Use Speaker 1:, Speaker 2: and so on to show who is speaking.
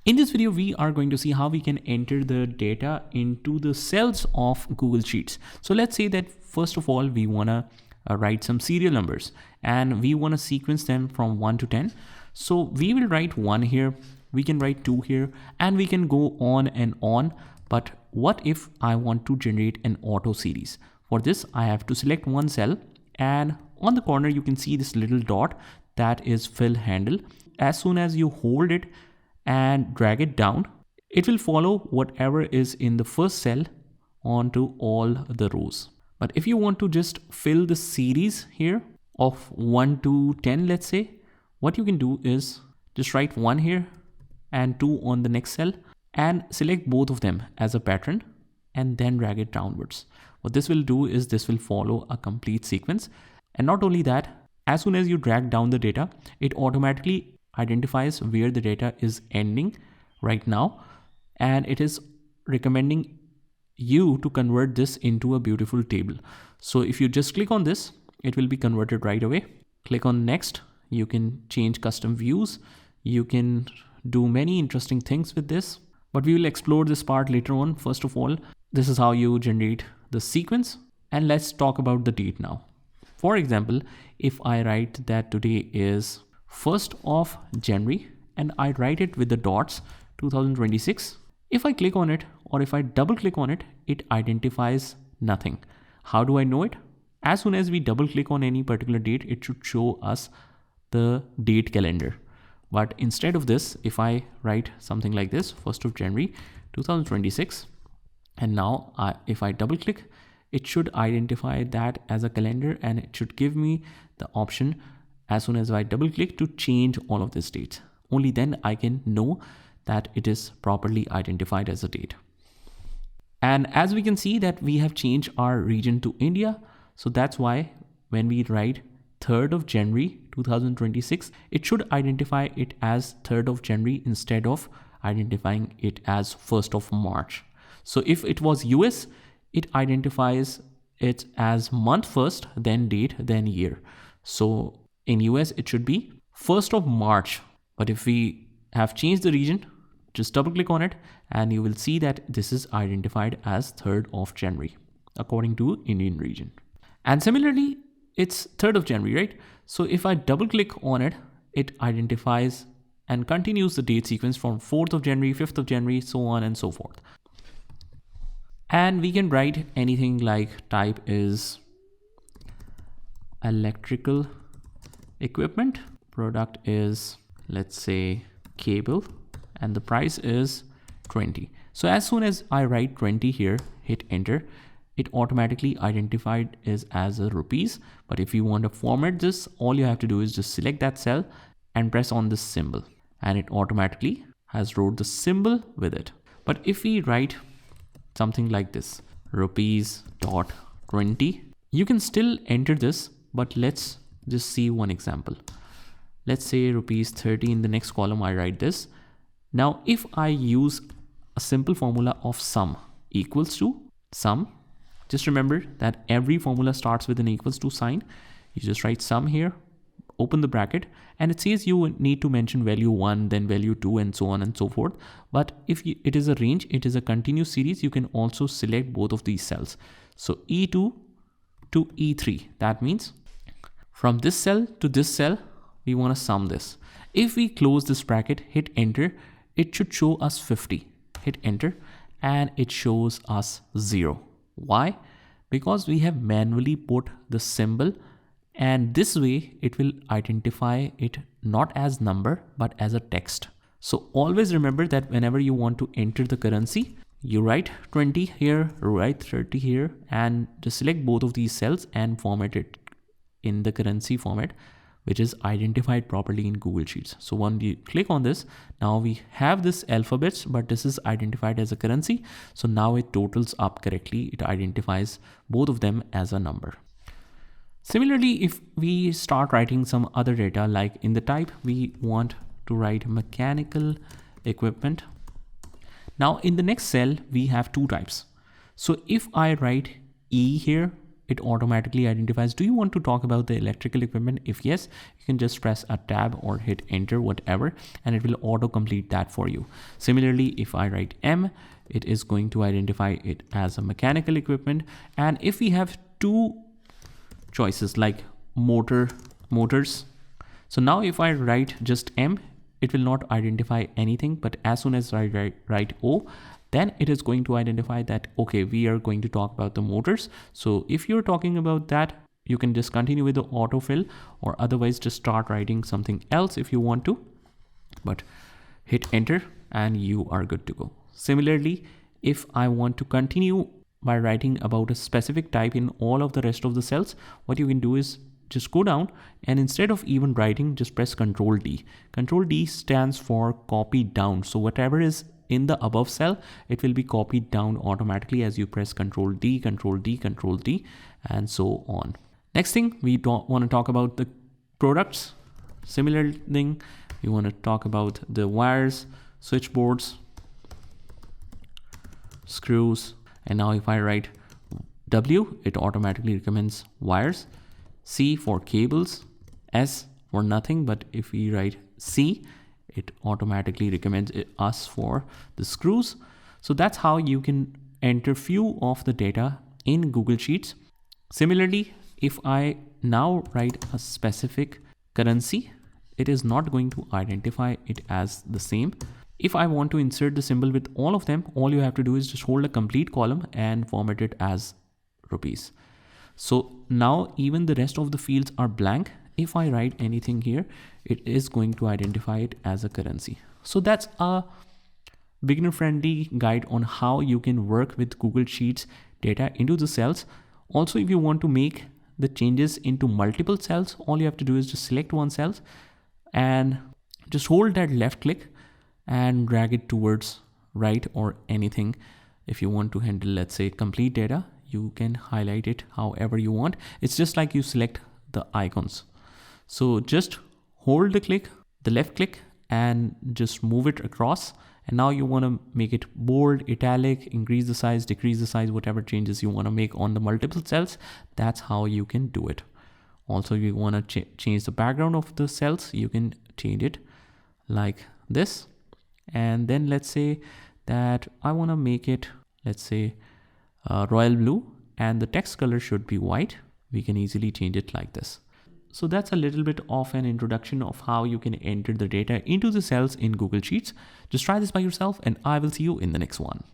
Speaker 1: In this video, we are going to see how we can enter the data into the cells of Google Sheets. So let's say that first of all, we want to write some serial numbers and we want to sequence them from 1 to 10. So we will write 1 here, we can write 2 here, and we can go on and on. But what if I want to generate an auto series? For this, I have to select one cell, and on the corner, you can see this little dot that is fill handle. As soon as you hold it and drag it down, it will follow whatever is in the first cell onto all the rows. But if you want to just fill the series here of 1 to 10, let's say, what you can do is just write 1 here and 2 on the next cell and select both of them as a pattern and then drag it downwards. What this will do is this will follow a complete sequence. And not only that, as soon as you drag down the data, it automatically identifies where the data is ending right now, and it is recommending you to convert this into a beautiful table. So if you just click on this, it will be converted right away. Click on next. You can change custom views. You can do many interesting things with this, but we will explore this part later on. First of all, this is how you generate the sequence, and let's talk about the date now. For example, if I write that today is 1st of January and I write it with the dots 2026, if I click on it or if I double click on it, it identifies nothing. How do I know it? As soon as we double click on any particular date, it should show us the date calendar. But instead of this, if I write something like this, 1st of January 2026, and now if I double click, it should identify that as a calendar, and it should give me the option as soon as I double click to change all of these dates. Only then I can know that it is properly identified as a date. And as we can see that we have changed our region to India. So that's why when we write 3rd of January 2026, it should identify it as 3rd of January instead of identifying it as 1st of March. So if it was US, it identifies it as month first, then date, then year. So in US, it should be 1st of March. But if we have changed the region, just double click on it and you will see that this is identified as 3rd of January according to Indian region. And similarly, it's 3rd of January, right? So if I double click on it, it identifies and continues the date sequence from 4th of January, 5th of January, so on and so forth. And we can write anything like type is electrical equipment, product is, let's say, cable, and the price is 20. So as soon as I write 20 here, hit enter, it automatically identified is as a rupees. But if you want to format this, all you have to do is just select that cell and press on this symbol, and it automatically has wrote the symbol with it. But if we write something like this, rupees.20, you can still enter this, but let's just see one example. Let's say rupees 30. In the next column, I write this. Now, if I use a simple formula of sum equals to sum, just remember that every formula starts with an equals to sign. You just write sum here, open the bracket, and it says you need to mention value 1, then value 2, and so on and so forth. But if it is a range, it is a continuous series, you can also select both of these cells. So E2 to E3, that means from this cell to this cell, we want to sum this. If we close this bracket, hit enter, it should show us 50. Hit enter, and it shows us 0. Why? Because we have manually put the symbol, and this way it will identify it not as number but as a text. So always remember that whenever you want to enter the currency, you write 20 here, write 30 here, and just select both of these cells and format it in the currency format, which is identified properly in Google Sheets. So when you click on this, now we have this alphabets, but this is identified as a currency. So now it totals up correctly. It identifies both of them as a number. Similarly, if we start writing some other data, like in the type, we want to write mechanical equipment. Now in the next cell, we have two types. So if I write E here it automatically identifies. Do you want to talk about the electrical equipment? If yes, you can just press a tab or hit enter, whatever, and it will auto complete that for you. Similarly, if I write M, it is going to identify it as a mechanical equipment. And if we have two choices like motors, so now if I write just M, it will not identify anything, but as soon as I write O, then it is going to identify that, okay, we are going to talk about the motors. So if you're talking about that, you can just continue with the autofill, or otherwise just start writing something else if you want to, but hit enter and you are good to go. Similarly, if I want to continue by writing about a specific type in all of the rest of the cells, what you can do is just go down, and instead of even writing, just press Control D. Control D stands for copy down. So whatever is in the above cell, it will be copied down automatically as you press Control D, Control D, Control D, and so on. Next thing, we don't want to talk about the products. Similar thing, we want to talk about the wires, switchboards, screws, and now if I write W, it automatically recommends wires. C for cables, S for nothing, but if we write C, it automatically recommends us for the screws. So that's how you can enter few of the data in Google Sheets. Similarly, if I now write a specific currency, it is not going to identify it as the same. If I want to insert the symbol with all of them, all you have to do is just hold a complete column and format it as rupees. So now even the rest of the fields are blank. If I write anything here, it is going to identify it as a currency. So that's a beginner friendly guide on how you can work with Google Sheets data into the cells. Also, if you want to make the changes into multiple cells, all you have to do is just select one cell and just hold that left click and drag it towards right or anything. If you want to handle, let's say, complete data, you can highlight it however you want. It's just like you select the icons. So just hold the left click and just move it across. And now you want to make it bold, italic, increase the size, decrease the size, whatever changes you want to make on the multiple cells. That's how you can do it. Also, you want to change the background of the cells. You can change it like this. And then let's say that I want to make it, let's say, royal blue, and the text color should be white. We can easily change it like this. So that's a little bit of an introduction of how you can enter the data into the cells in Google Sheets. Just try this by yourself, and I will see you in the next one.